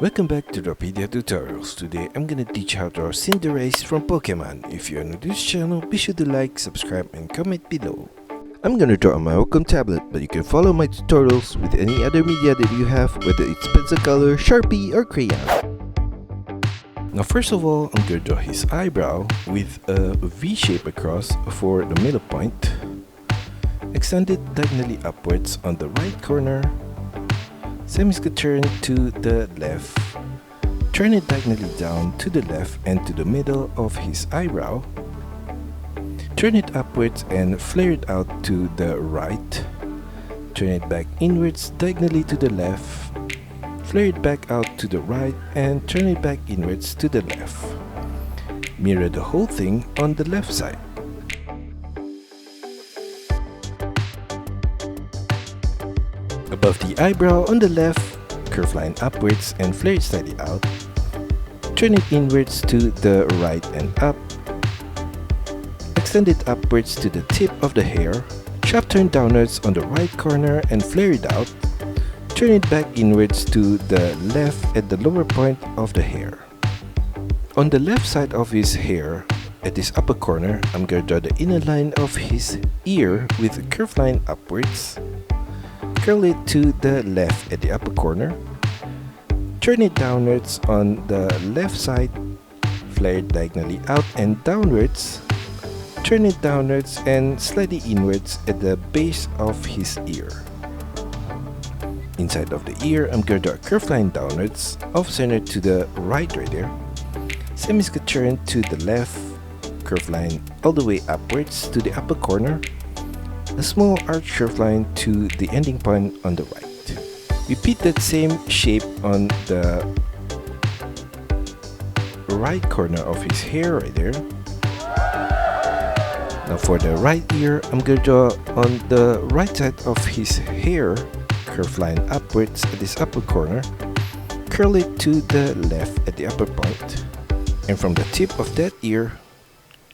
Welcome back to Drawpedia tutorials. Today I'm gonna teach how to draw Cinderace from Pokemon. If you're new to this channel, be sure to like, subscribe and comment below. I'm gonna draw on my Wacom tablet, but you can follow my tutorials with any other media that you have, whether it's pencil color, Sharpie or crayon. Now first of all, I'm gonna draw his eyebrow with a V shape across for the middle point. Extend it diagonally upwards on the right corner. Semi-turn to the left. Turn it diagonally down to the left and to the middle of his eyebrow. Turn it upwards and flare it out to the right. Turn it back inwards diagonally to the left. Flare it back out to the right and turn it back inwards to the left. Mirror the whole thing on the left side. Above the eyebrow on the left, curve line upwards and flare it slightly out. Turn it inwards to the right and up. Extend it upwards to the tip of the hair. Sharp turn downwards on the right corner and flare it out. Turn it back inwards to the left at the lower point of the hair. On the left side of his hair, at this upper corner, I'm going to draw the inner line of his ear with a curved line upwards. Curl it to the left at the upper corner. Turn it downwards on the left side. Flare it diagonally out and downwards. Turn it downwards and slightly inwards at the base of his ear. Inside of the ear, I'm going to draw a curved line downwards, off center to the right there. Semi-turn to the left. Curved line all the way upwards to the upper corner. A small arch curve line to the ending point on the right. Repeat that same shape on the right corner of his hair right there. Now for the right ear, I'm going to draw on the right side of his hair, curve line upwards at this upper corner. Curl it to the left at the upper point. And from the tip of that ear,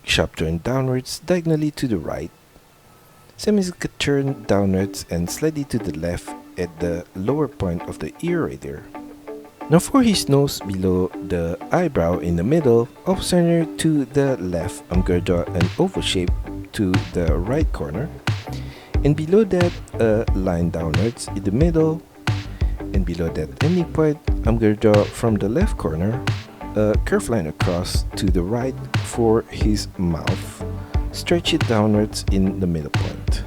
sharp turn downwards diagonally to the right. Semi-turn downwards and slightly to the left at the lower point of the ear right there. Now for his nose below the eyebrow in the middle, off center to the left, I'm going to draw an oval shape to the right corner. And below that, a line downwards in the middle. And below that ending point, I'm going to draw from the left corner a curved line across to the right for his mouth. Stretch it downwards in the middle point.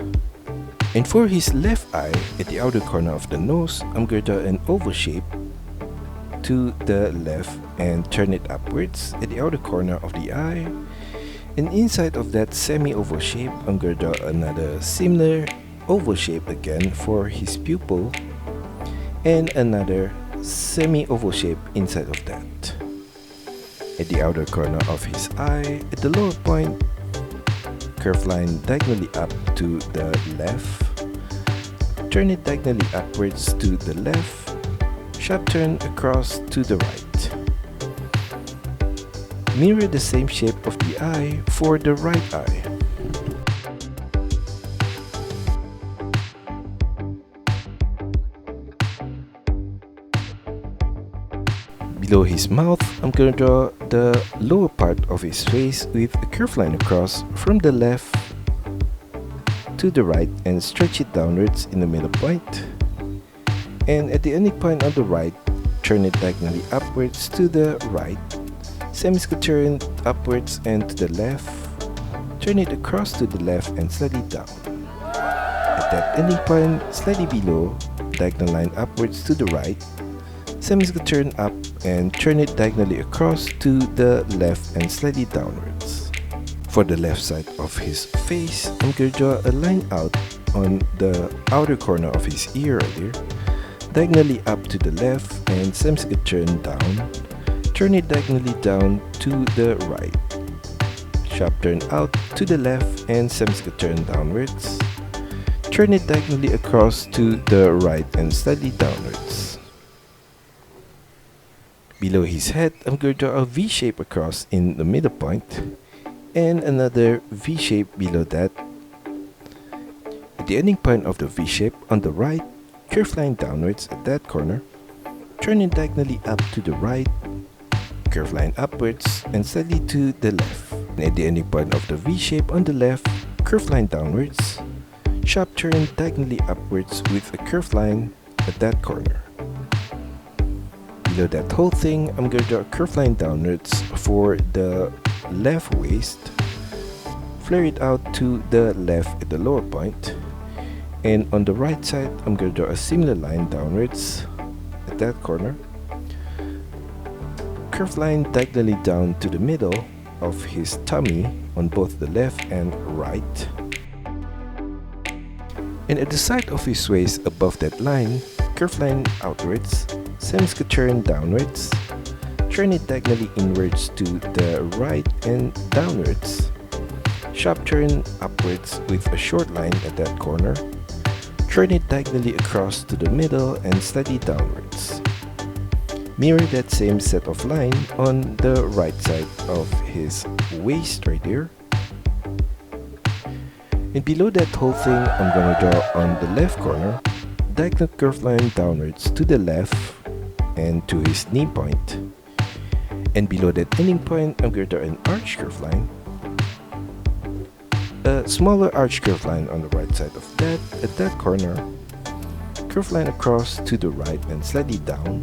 And for his left eye, at the outer corner of the nose, I'm going to draw an oval shape to the left and turn it upwards at the outer corner of the eye. And inside of that semi-oval shape, I'm going to draw another similar oval shape again for his pupil. And another semi-oval shape inside of that. At the outer corner of his eye, at the lower point, curve line diagonally up to the left. Turn it diagonally upwards to the left. Sharp turn across to the right. Mirror the same shape of the eye for the right eye. Below his mouth, I'm going to draw the lower part of his face with a curved line across from the left to the right and stretch it downwards in the middle point. And at the ending point on the right, turn it diagonally upwards to the right, semi-turn upwards and to the left, turn it across to the left and slightly down. At that ending point, slightly below, diagonal line upwards to the right, semi-turn up and turn it diagonally across to the left and slightly downwards. For the left side of his face, I'm going to draw a line out on the outer corner of his ear right here, diagonally up to the left and semi-turn down, turn it diagonally down to the right. Sharp turn out to the left and semi-turn downwards. Turn it diagonally across to the right and slightly downwards. Below his head, I'm going to draw a V shape across in the middle point and another V shape below that. At the ending point of the V shape on the right, curve line downwards at that corner. Turn it diagonally up to the right, curve line upwards and slightly to the left. And at the ending point of the V shape on the left, curve line downwards, sharp turn diagonally upwards with a curved line at that corner. Below that whole thing, I'm going to draw a curved line downwards for the left waist, flare it out to the left at the lower point, and on the right side, I'm going to draw a similar line downwards at that corner, curved line diagonally down to the middle of his tummy on both the left and right, and at the side of his waist above that line, curved line outwards, semi-square turn downwards, turn it diagonally inwards to the right and downwards, sharp turn upwards with a short line at that corner, turn it diagonally across to the middle and slightly downwards. Mirror that same set of line on the right side of his waist right there. And below that whole thing, I'm gonna draw on the left corner, diagonal curved line downwards to the left and to his knee point. And below that ending point, I'm gonna draw an arch curved line, a smaller arch curved line on the right side of that at that corner, curved line across to the right and slightly down,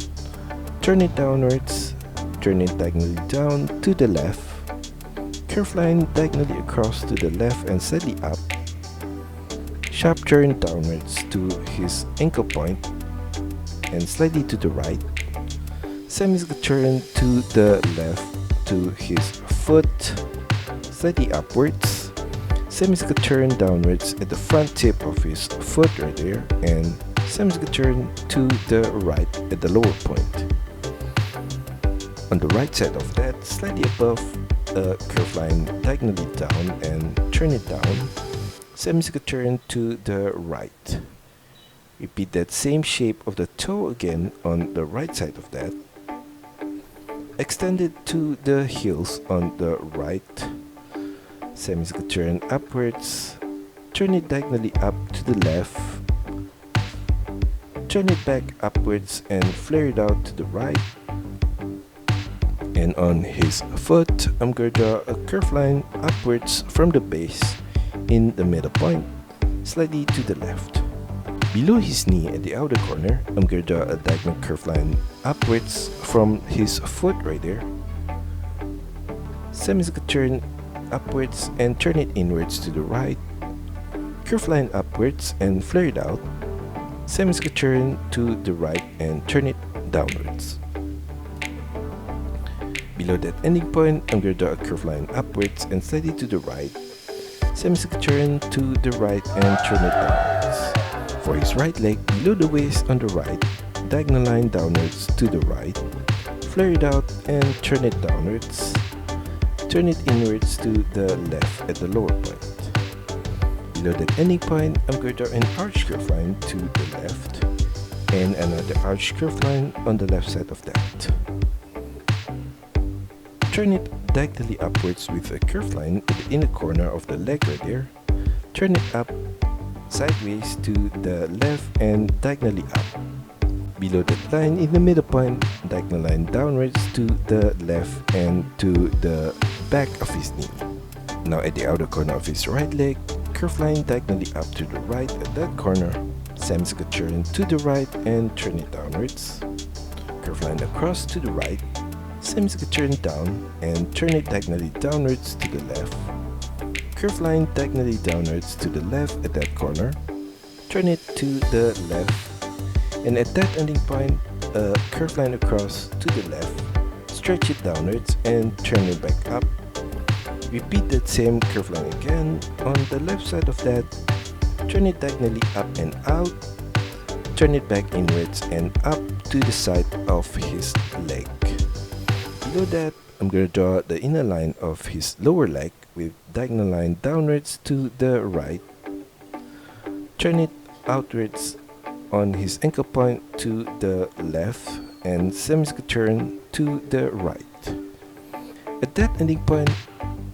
turn it downwards, turn it diagonally down to the left, curved line diagonally across to the left and slightly up, sharp turn downwards to his ankle point and slightly to the right, semi-square turn to the left to his foot, slightly upwards, semi-square turn downwards at the front tip of his foot right there, and semi-square turn to the right at the lower point. On the right side of that, slightly above, a curved line diagonally down and turn it down, semi-square turn to the right. Repeat that same shape of the toe again on the right side of that. Extend it to the heels on the right, semi-square turn upwards, turn it diagonally up to the left, turn it back upwards and flare it out to the right. And on his foot, I'm going to draw a curved line upwards from the base in the middle point, slightly to the left. Below his knee at the outer corner, I'm going to draw a diagonal curved line upwards from his foot right there. Semi-square turn upwards and turn it inwards to the right. Curved line upwards and flare it out. Semi-square turn to the right and turn it downwards. Below that ending point, I'm going to draw a curved line upwards and slightly to the right. Semi-square turn to the right and turn it downwards. For his right leg, below the waist on the right, diagonal line downwards to the right, flare it out and turn it downwards, turn it inwards to the left at the lower point. Below that ending point, I'm going to draw an arch curved line to the left and another arch curved line on the left side of that. Turn it diagonally upwards with a curved line at the inner corner of the leg right there, turn it up sideways to the left and diagonally up. Below that line in the middle point, diagonal line downwards to the left and to the back of his knee. Now at the outer corner of his right leg, curved line diagonally up to the right at that corner, semi-square turn to the right and turn it downwards, curved line across to the right, semi-square turn down and turn it diagonally downwards to the left, curved line diagonally downwards to the left at that corner, turn it to the left, and at that ending point, a curved line across to the left, stretch it downwards and turn it back up. Repeat that same curved line again on the left side of that, turn it diagonally up and out, turn it back inwards and up to the side of his leg. Below that, I'm going to draw the inner line of his lower leg with diagonal line downwards to the right, turn it outwards on his ankle point to the left and semi-square turn to the right. At that ending point,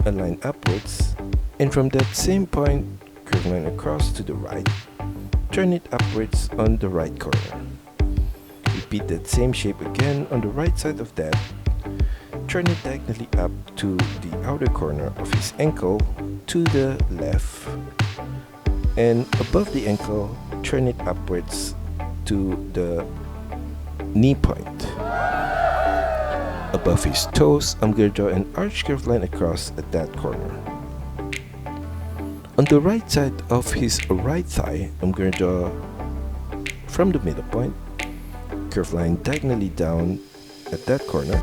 a line upwards, and from that same point, curve line across to the right, turn it upwards on the right corner. Repeat that same shape again on the right side of that. Turn it diagonally up to the outer corner of his ankle to the left. And above the ankle, turn it upwards to the knee point. Above his toes, I'm going to draw an arch curve line across at that corner. On the right side of his right thigh, I'm going to draw from the middle point, curve line diagonally down at that corner.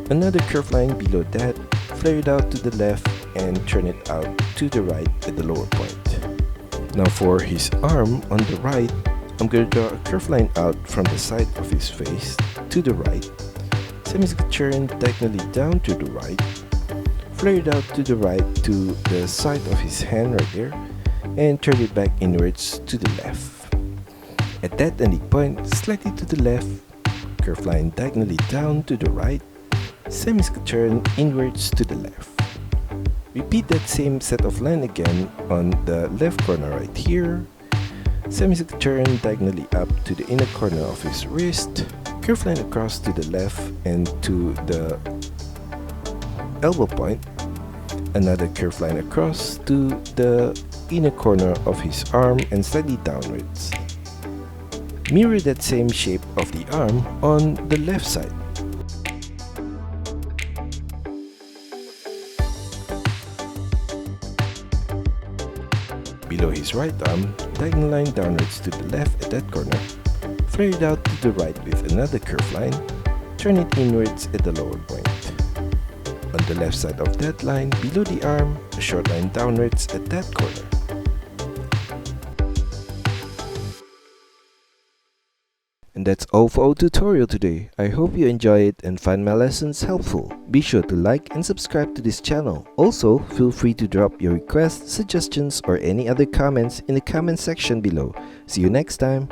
Another curve line below that, flare it out to the left and turn it out to the right at the lower point. Now for his arm on the right, I'm going to draw a curve line out from the side of his face to the right, semicircle turn diagonally down to the right, flare it out to the right to the side of his hand right there, and turn it back inwards to the left. At that ending point, slightly to the left, curve line diagonally down to the right, semicircle turn inwards to the left. Repeat that same set of line again on the left corner right here, semicircle turn diagonally up to the inner corner of his wrist, curve line across to the left and to the elbow point, another curve line across to the inner corner of his arm and slightly downwards. Mirror that same shape of the arm on the left side. Below his right arm, diagonal line downwards to the left at that corner, flare it out to the right with another curve line, turn it inwards at the lower point. On the left side of that line, below the arm, a short line downwards at that corner. And that's all for our tutorial today. I hope you enjoy it and find my lessons helpful. Be sure to like and subscribe to this channel. Also, feel free to drop your requests, suggestions or any other comments in the comment section below. See you next time!